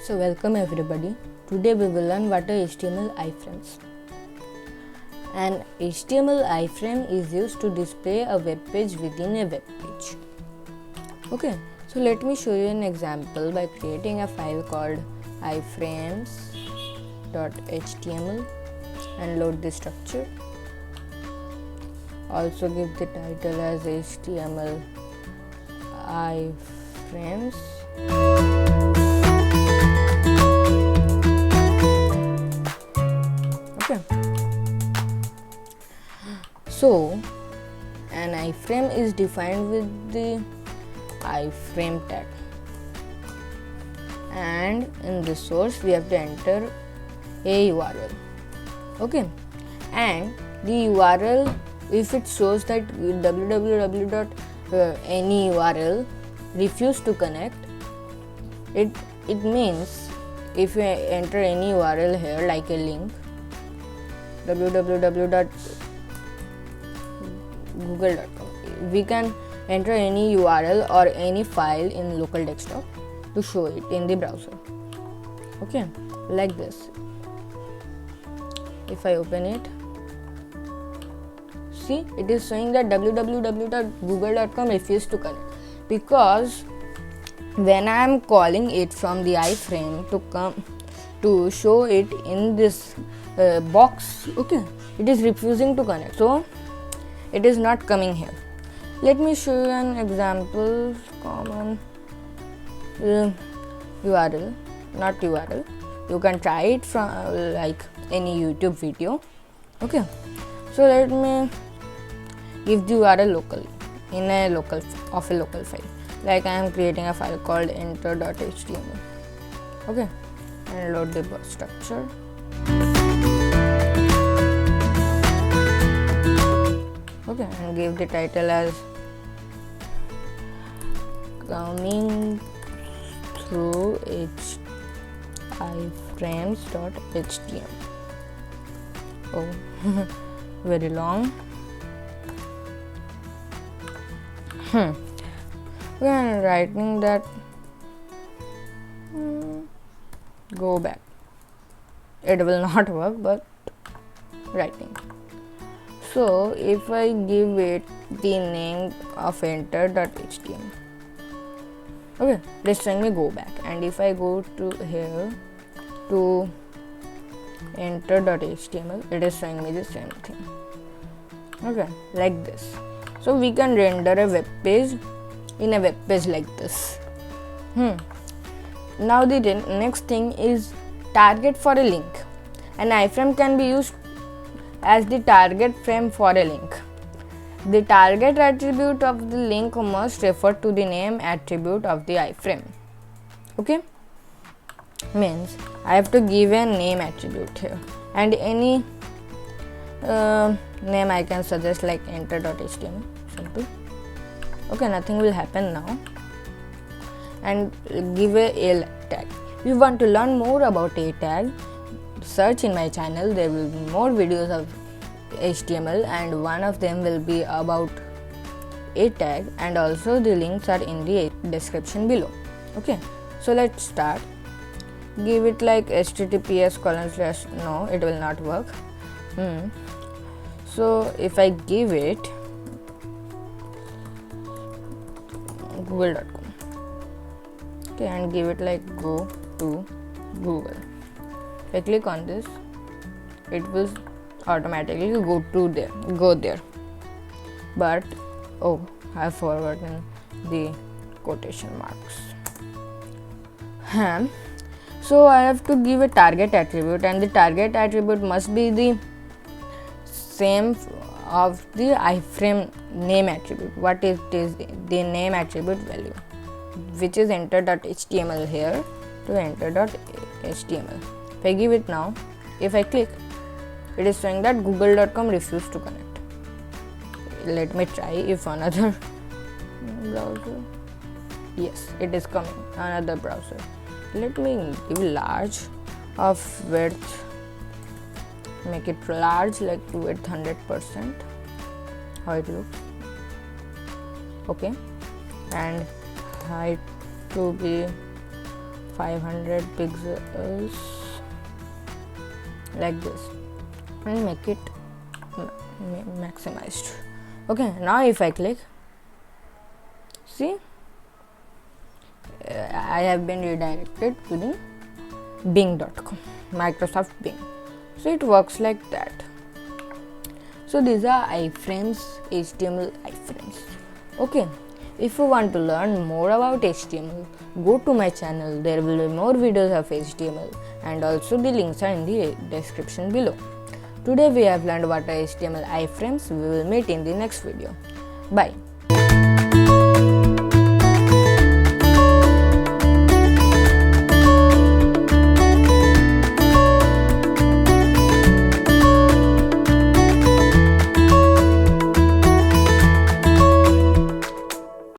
So welcome everybody. Today we will learn what are HTML iframes. An HTML iframe is used to display a web page within a web page. Okay, so let me show you an example by creating a file called iframes.html and load the structure. Also give the title as HTML iframes. Okay. So an iframe is defined with the iframe tag, and in the source we have to enter a URL. Okay, and the URL, if it shows that www.any URL refuse to connect, it means if you enter any URL here like a link www.google.com, we can enter any URL or any file in local desktop to show it in the browser. Okay, like this. If I open it, see, it is showing that www.google.com refused to connect, because when I am calling it from the iframe to come to show it in this box, okay, it is refusing to connect, so it is not coming here. Let me show you an example. Common URL, not URL, you can try it from like any YouTube video. Okay, so let me give the URL locally in a local file. Like I am creating a file called enter.html. Okay, and load the structure. Okay, and give the title as coming through iframes.html. Oh, very long. We are writing that. Go back. It will not work, but writing. So if I give it the name of enter.html, okay, let's try me go back, and if I go to here to enter.html, it is showing me the same thing. Okay, like this. So we can render a web page in a web page like this. Now the next thing is target for a link. An iframe can be used as the target frame for a link. The target attribute of the link must refer to the name attribute of the iframe. Okay, means I have to give a name attribute here, and any name I can suggest like enter.html, simple. Okay, nothing will happen now, and give a tag. If you want to learn more about a tag, search in my channel. There will be more videos of HTML, and one of them will be about a tag, and also the links are in the description below. Okay, so let's start. Give it like https:// no, it will not work. So if I give it google.com, okay, and give it like go to Google. If I click on this, it will automatically go there. But oh, I have forgotten the quotation marks. So I have to give a target attribute, and the target attribute must be the same of the iframe name attribute. What it is the name attribute value, which is enter.html here to enter.html. If I give it now, if I click, it is showing that google.com refused to connect. Let me try if another browser. Yes, it is coming, another browser. Let me give large of width, make it large, like width 100%, how it looks. Okay, and height to be 500 pixels like this and make it maximized. Okay, now if I click, see, I have been redirected to the bing.com, Microsoft Bing. So it works like that. So these are iframes, HTML iframes. Okay, if you want to learn more about HTML, go to my channel. There will be more videos of HTML and also the links are in the description below. Today we have learned what are HTML iframes. We will meet in the next video. Bye.